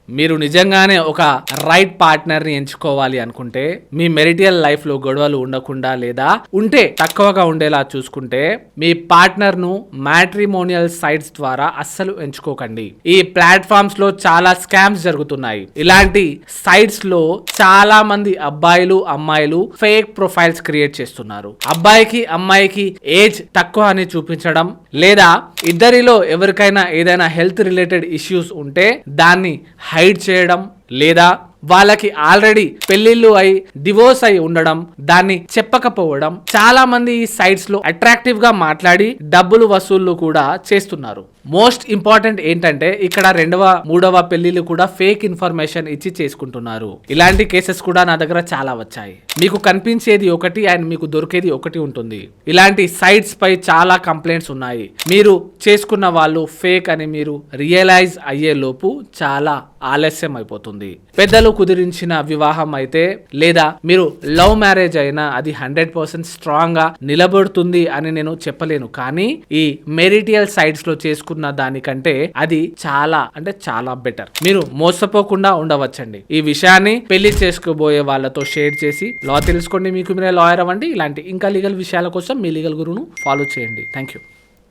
మీరు నిజంగానే ఒక రైట్ పార్ట్నర్ ని ఎంచుకోవాలి అనుకుంటే, మీ మెరిటియల్ లైఫ్ లో గొడవలు ఉండకుండా లేదా ఉంటే తక్కువగా ఉండేలా చూసుకుంటే, మీ పార్ట్నర్ ను మ్యాట్రిమోనియల్ సైట్స్ ద్వారా అస్సలు ఎంచుకోకండి. ఈ ప్లాట్ఫామ్స్ లో చాలా స్కామ్స్ జరుగుతున్నాయి. ఇలాంటి సైట్స్ లో చాలా మంది అబ్బాయిలు అమ్మాయిలు ఫేక్ ప్రొఫైల్స్ క్రియేట్ చేస్తున్నారు. అబ్బాయికి అమ్మాయికి ఏజ్ తక్కువ అని చూపించడం, లేదా ఇద్దరిలో ఎవరికైనా ఏదైనా హెల్త్ రిలేటెడ్ ఇష్యూస్ ఉంటే దాన్ని హైడ్ చేయడం, లేదా వాళ్ళకి ఆల్రెడీ పెళ్లిళ్ళు అయి డివోర్స్ అయి ఉండడం దాన్ని చెప్పకపోవడం. చాలా మంది ఈ సైట్స్ లో అట్రాక్టివ్ గా మాట్లాడి డబ్బులు వసూళ్లు కూడా చేస్తున్నారు. మోస్ట్ ఇంపార్టెంట్ ఏంటంటే ఇక్కడ 2వ 3వ పెళ్లిళ్ళు కూడా ఫేక్ ఇన్ఫర్మేషన్ ఇచ్చి చేసుకుంటున్నారు. ఇలాంటి కేసెస్ కూడా నా దగ్గర చాలా వచ్చాయి. మీకు కనిపించేది ఒకటి అండ్ మీకు దొరికేది ఒకటి ఉంటుంది. ఇలాంటి సైట్స్ పై చాలా కంప్లైంట్స్ ఉన్నాయి. మీరు చేసుకున్న వాళ్ళు ఫేక్ అని మీరు రియలైజ్ అయ్యే లోపు చాలా ఆలస్యం అయిపోతుంది. పెద్దలు కుదిరించిన వివాహం అయితే లేదా మీరు లవ్ మ్యారేజ్ అయినా అది 100% స్ట్రాంగ్ గా నిలబడుతుంది అని నేను చెప్పలేను. కానీ ఈ మెరిటియల్ సైట్స్ లో చేసుకున్న దానికంటే అది చాలా అంటే చాలా బెటర్. మీరు మోసపోకుండా ఉండవచ్చండి. ఈ విషయాన్ని పెళ్లి చేసుకోబోయే వాళ్ళతో షేర్ చేసి లా తెలుసుకోండి. మీకు మీరే లాయర్ అవ్వండి. ఇలాంటి ఇంకా లీగల్ విషయాల కోసం మీ లీగల్ గురువును ఫాలో చేయండి. Thank you.